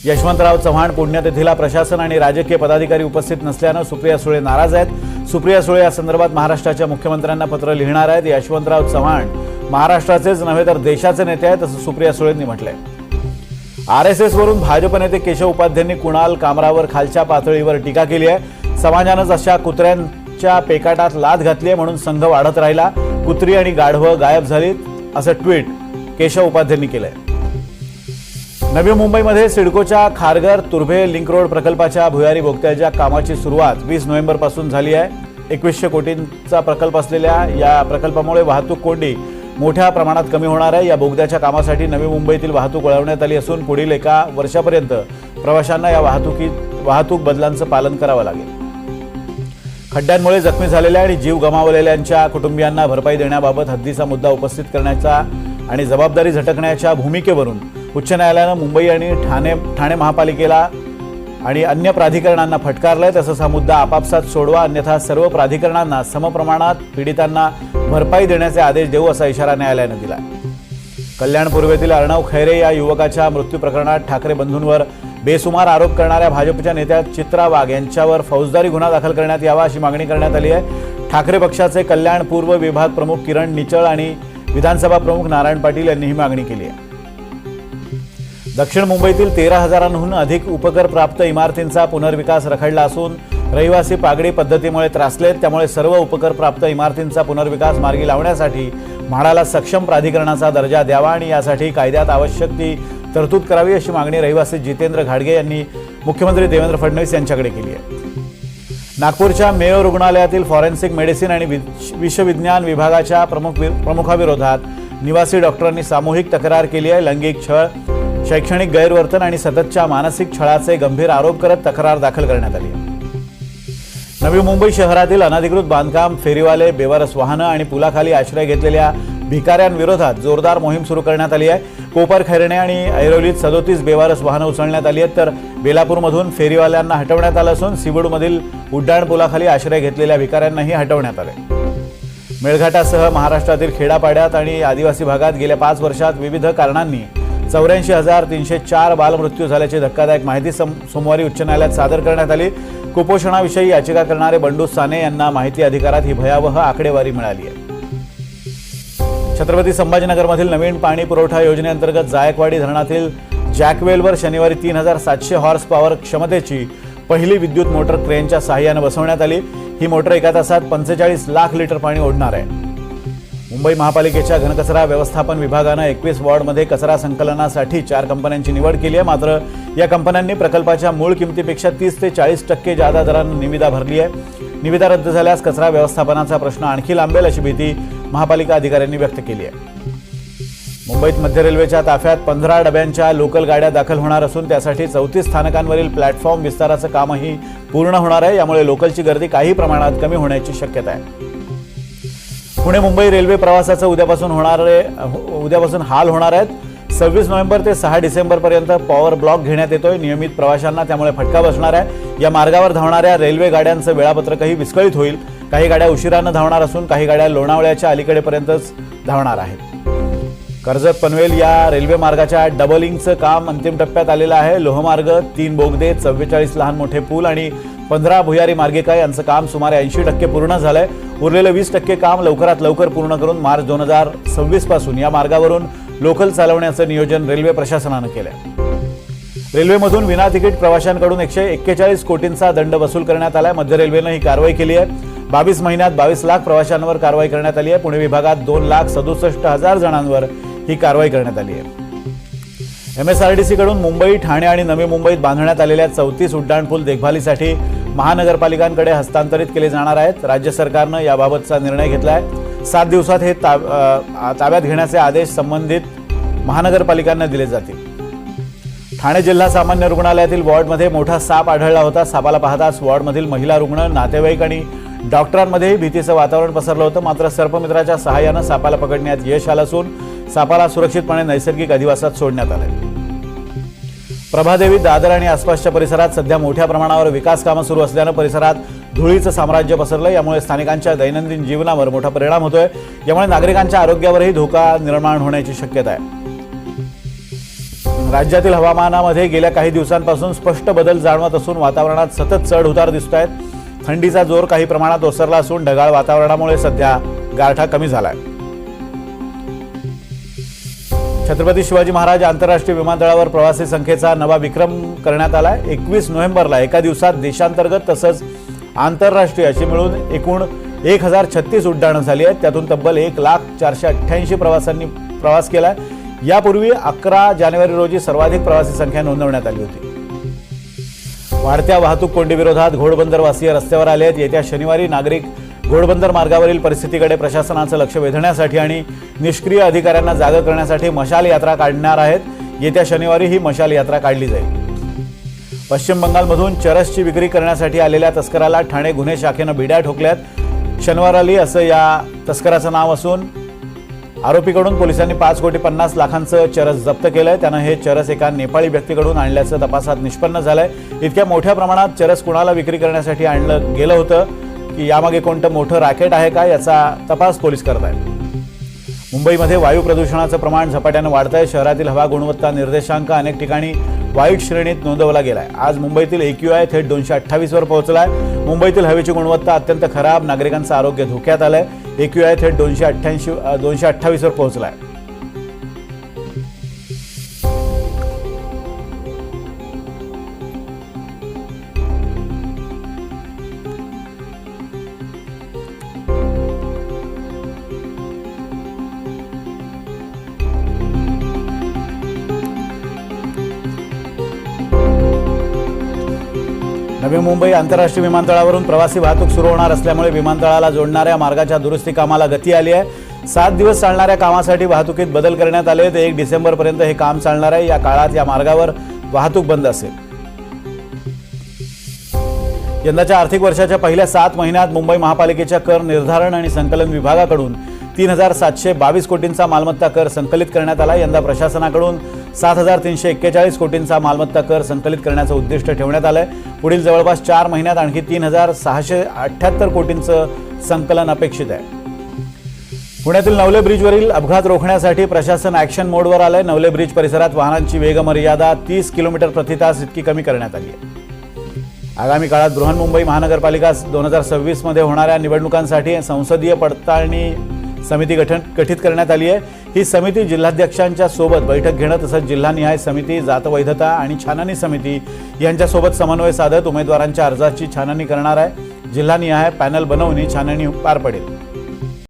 यशवंतराव चव्हाण पुण्यतिथीला प्रशासन आणि राजकीय पदाधिकारी उपस्थित नसल्यानं सुप्रिया सुळे नाराज आहेत। सुप्रिया सुळे या संदर्भात महाराष्ट्राच्या मुख्यमंत्र्यांना पत्र लिहिणार आहेत। यशवंतराव चव्हाण महाराष्ट्राचेच नव्हे तर देशाचे नेते आहेत असं सुप्रिया सुळेंनी म्हटलंय। आरएसएस वरून भाजप नेते केशव उपाध्यांनी कुणाल कामरावर खालच्या पातळीवर टीका केली आहे। समाजानंच अशा कुत्र्यांच्या पेकाटात लाथ घातली आहे म्हणून संघ वाढत राहिला, कुत्री आणि गाढवं गायब झालीत असं ट्विट केशव उपाध्यांनी केलंय। नवी मुंबईमध्ये सिडकोच्या खारघर तुर्भे लिंक रोड प्रकल्पाच्या भुयारी बोगद्याच्या कामाची सुरुवात 20 नोव्हेंबरपासून झाली आहे। 2100 कोटींचा प्रकल्प असलेल्या या प्रकल्पामुळे वाहतूक कोंडी मोठ्या प्रमाणात कमी होणार आहे। या बोगद्याच्या कामासाठी नवी मुंबईतील वाहतूक वळवण्यात आली असून पुढील एका वर्षापर्यंत प्रवाशांना या वाहतूक बदलांचं पालन करावं लागेल। खड्ड्यांमुळे जखमी झालेल्या आणि जीव गमावलेल्यांच्या कुटुंबियांना भरपाई देण्याबाबत हद्दीचा मुद्दा उपस्थित करण्याचा आणि जबाबदारी झटकण्याच्या भूमिकेवरून उच्च न्यायालयानं मुंबई आणि ठाणे महापालिकेला आणि अन्य प्राधिकरणांना फटकारलंय। तसंच हा मुद्दा आपापसात सोडवा, अन्यथा सर्व प्राधिकरणांना समप्रमाणात पीडितांना भरपाई देण्याचे आदेश देऊ असा इशारा न्यायालयानं दिला। कल्याण पूर्वेतील अर्णव खैरे या युवकाच्या मृत्यू प्रकरणात ठाकरे बंधूंवर बेसुमार आरोप करणाऱ्या भाजपच्या नेत्या चित्रा वाघ यांच्यावर फौजदारी गुन्हा दाखल करण्यात यावा अशी मागणी करण्यात आली आहे। ठाकरे पक्षाचे कल्याण पूर्व विभाग प्रमुख किरण निचळ आणि विधानसभा प्रमुख नारायण पाटील यांनी ही मागणी केली आहे। दक्षिण मुंबईतील 13,000हून अधिक उपकर प्राप्त इमारतींचा पुनर्विकास रखडला असून रहिवासी पागडी पद्धतीमुळे त्रासलेत। त्यामुळे सर्व उपकर प्राप्त इमारतींचा पुनर्विकास मार्गी लावण्यासाठी म्हाडाला सक्षम प्राधिकरणाचा दर्जा द्यावा आणि यासाठी कायद्यात आवश्यक ती तरतूद करावी अशी मागणी रहिवासी जितेंद्र घाडगे यांनी मुख्यमंत्री देवेंद्र फडणवीस यांच्याकडे केली आहे। नागपूरच्या मेयो रुग्णालयातील फॉरेन्सिक मेडिसिन आणि विषविज्ञान विभागाच्या प्रमुखाविरोधात निवासी डॉक्टरांनी सामूहिक तक्रार केली आहे। लैंगिक छळ, शैक्षणिक गैरवर्तन आणि सततच्या मानसिक छळाचे गंभीर आरोप करत तक्रार दाखल करण्यात आली आहे। नवी मुंबई शहरातील अनधिकृत बांधकाम, फेरीवाले, बेवारस वाहनं आणि पुलाखाली आश्रय घेतलेल्या भिकाऱ्यांविरोधात जोरदार मोहीम सुरू करण्यात आली आहे। कोपर, खैरणे आणि ऐरोलीत 37 बेवारस वाहनं उचलण्यात आली आहेत, तर बेलापूरमधून फेरीवाल्यांना हटवण्यात आलं असून सिबूडमधील उड्डाण पुलाखाली आश्रय घेतलेल्या भिकाऱ्यांनाही हटवण्यात आले। मेळघाटासह महाराष्ट्रातील खेडापाड्यात आणि आदिवासी भागात गेल्या 5 वर्षात विविध कारणांनी 84,304 बालमृत्यू झाल्याची धक्कादायक माहिती सोमवारी उच्च न्यायालयात सादर करण्यात आली। कुपोषणाविषयी याचिका करणारे बंडू साने यांना माहिती अधिकारात ही भयावह आकडेवारी मिळाली आहे। छत्रपती संभाजीनगरमधील नवीन पाणी पुरवठा योजनेअंतर्गत जायकवाडी धरणातील जॅकवेलवर शनिवारी 3,700 हॉर्स पॉवर क्षमतेची पहिली विद्युत मोटर क्रेनच्या सहाय्याने बसवण्यात आली। ही मोटर एका तासात 45 लाख लिटर पाणी ओढणार आहे। मुंबई महापालिकेच्या घनकचरा व्यवस्थापन विभागानं 21 वॉर्डमध्ये कचरा संकलनासाठी 4 कंपन्यांची निवड केली आहे। मात्र या कंपन्यांनी प्रकल्पाच्या मूळ किमतीपेक्षा 30 ते 40% जादा दरानं निविदा भरली आहे। निविदा रद्द झाल्यास कचरा व्यवस्थापनाचा प्रश्न आणखी लांबेल अशी भीती महापालिका अधिकाऱ्यांनी व्यक्त केली आहे। मुंबईत मध्य रेल्वेच्या ताफ्यात 15 डब्यांच्या लोकल गाड्या दाखल होणार असून त्यासाठी 34 स्थानकांवरील प्लॅटफॉर्म विस्ताराचं कामही पूर्ण होणार आहे। यामुळे लोकलची गर्दी काही प्रमाणात कमी होण्याची शक्यता आहे। पुणे मुंबई रेल्वे प्रवासाचं उद्यापासून हाल होणार आहेत। 26 नोव्हेंबर ते 6 डिसेंबरपर्यंत पॉवर ब्लॉक घेण्यात येतोय। नियमित प्रवाशांना त्यामुळे फटका बसणार आहे। या मार्गावर धावणाऱ्या रेल्वे गाड्यांचं वेळापत्रकही विस्कळीत होईल। काही गाड्या उशिरानं धावणार असून काही गाड्या लोणावळ्याच्या अलीकडेपर्यंतच धावणार आहेत। कर्जत पनवेल या रेल्वे मार्गाच्या डबलिंगचं काम अंतिम टप्प्यात आलेलं आहे। लोहमार्ग, 3 बोगदे, 44 लहान मोठे पूल आणि 15 भुयारी मार्गिका यांचं काम सुमारे 80% पूर्ण झालंय। उरलेलं 20% काम लवकरात लवकर पूर्ण करून मार्च 2026 पासून या मार्गावरून लोकल चालवण्याचं नियोजन रेल्वे प्रशासनानं केलंय। रेल्वेमधून विना तिकीट प्रवाशांकडून 141 कोटींचा दंड वसूल करण्यात आलाय। मध्य रेल्वेनं ही कारवाई केली आहे। 22 महिन्यात 22 लाख प्रवाशांवर कारवाई करण्यात आली आहे। पुणे विभागात 2,67,000 जणांवर ही कारवाई करण्यात आली आहे। MSRDC कडून मुंबई, ठाणे आणि नवी मुंबईत बांधण्यात आलेल्या 34 उड्डाणपूल देखभालीसाठी महानगरपालिकांकडे हस्तांतरित केले जाणार आहेत। राज्य सरकारनं याबाबतचा निर्णय घेतलाय। 7 दिवसात हे ताब्यात घेण्याचे आदेश संबंधित महानगरपालिकांना दिले जातील। ठाणे जिल्हा सामान्य रुग्णालयातील वॉर्डमध्ये मोठा साप आढळला होता। सापाला पाहताच वॉर्डमधील महिला रुग्ण, नातेवाईक आणि डॉक्टरांमध्येही भीतीचं वातावरण पसरलं होतं। मात्र सर्पमित्राच्या सहाय्यानं सापाला पकडण्यात यश आलं असून सापाला सुरक्षितपणे नैसर्गिक अधिवासात सोडण्यात आले। प्रभादेवी, दादर आणि आसपासच्या परिसरात सध्या मोठ्या प्रमाणावर विकास कामं सुरू असल्यानं परिसरात धुळीचं साम्राज्य पसरलं। यामुळे स्थानिकांच्या दैनंदिन जीवनावर मोठा परिणाम होतोय। यामुळे नागरिकांच्या आरोग्यावरही धोका निर्माण होण्याची शक्यता आहे। राज्यातील हवामानामध्ये गेल्या काही दिवसांपासून स्पष्ट बदल जाणवत असून वातावरणात सतत चढ उतार दिसत आहेत. थंडीचा जोर काही प्रमाणात ओसरला असून ढगाळ वातावरणामुळे सध्या गारठा कमी झालाय. छत्रपती शिवाजी महाराज आंतरराष्ट्रीय विमानतळावर प्रवासी संख्येचा नवा विक्रम करण्यात आलाय. 21 नोव्हेंबरला एका दिवसात देशांतर्गत तसंच आंतरराष्ट्रीय अशी मिळून एकूण 1036 उड्डाणं झाली आहेत. त्यातून तब्बल 1,488 प्रवाशांनी प्रवास केलाय. यापूर्वी 11 जानेवारी रोजी सर्वाधिक प्रवासी संख्या नोंदवण्यात आली होती. वाढत्या वाहतूक कोंडीविरोधात घोडबंदरवासीय रस्त्यावर आले आहेत. येत्या शनिवारी नागरिक घोडबंदर मार्गावरील परिस्थितीकडे प्रशासनाचं लक्ष वेधण्यासाठी आणि निष्क्रिय अधिकाऱ्यांना जागा करण्यासाठी मशाल यात्रा काढणार आहेत. येत्या शनिवारी ही मशाल यात्रा काढली जाईल. पश्चिम बंगालमधून चरसची विक्री करण्यासाठी आलेल्या तस्कराला ठाणे गुन्हे शाखेनं बिड्या ठोकल्यात. शनिवार अली असं या तस्कराचं नाव असून आरोपीकडून पोलिसांनी 5,50,00,000चं चरस जप्त केलंय. त्यानं हे चरस एका नेपाळी व्यक्तीकडून आणल्याचं तपासात निष्पन्न झालंय. इतक्या मोठ्या प्रमाणात चरस कुणाला विक्री करण्यासाठी आणलं गेलं होतं की यामागे कोणतं मोठं रॅकेट आहे का याचा तपास पोलीस करत आहेत. मुंबईमध्ये वायू प्रदूषणाचं प्रमाण झपाट्यानं वाढतंय. शहरातील हवा गुणवत्ता निर्देशांक अनेक ठिकाणी वाईट श्रेणीत नोंदवला गेलाय. आज मुंबईतील AQI थेट 228 वर पोहोचलाय. मुंबईतील हवेची गुणवत्ता अत्यंत खराब, नागरिकांचं आरोग्य धोक्यात आलंय. AQI थेट 228 वर पोहोचलाय. नवी मुंबई आंतरराष्ट्रीय विमानतळावरून प्रवासी वाहतूक सुरू होणार असल्यामुळे विमानतळाला जोडणाऱ्या मार्गाच्या दुरुस्ती कामाला गती आली आहे. 7 दिवस चालणाऱ्या कामासाठी वाहतुकीत बदल करण्यात आले. 1 डिसेंबरपर्यंत हे काम चालणार आहे. या काळात या मार्गावर वाहतूक बंद असेल. यंदाच्या आर्थिक वर्षाच्या पहिल्या 7 महिन्यात मुंबई महापालिकेच्या कर निर्धारण आणि संकलन विभागाकडून 3,722 कोटींचा मालमत्ता कर संकलित करण्यात आला. यंदा प्रशासनाकडून 7,341 कोटींचा मालमत्ता कर संकलित करण्याचं उद्दिष्ट ठेवण्यात आलंय. पुढील जवळपास 4 महिन्यात आणखी 3,678 कोटींचं संकलन अपेक्षित आहे. पुण्यातील नवले ब्रिजवरील अपघात रोखण्यासाठी प्रशासन ॲक्शन मोडवर आलंय. नवले ब्रिज परिसरात वाहनांची वेगमर्यादा 30 किलोमीटर प्रति तास इतकी कमी करण्यात आली आहे. आगामी काळात बृहन्मुंबई महानगरपालिका 2026 मध्ये होणाऱ्या निवडणुकांसाठी संसदीय पडताळणी समिती गठीत करण्यात आली आहे. ही समिती जिल्हाध्यक्षांच्या सोबत बैठक घेणं तसंच जिल्हानिहाय समिती, जातवैधता आणि छाननी समिती यांच्यासोबत समन्वय साधत उमेदवारांच्या अर्जाची छाननी करणार आहे. जिल्हानिहाय पॅनल बनवून ही छाननी पार पडेल.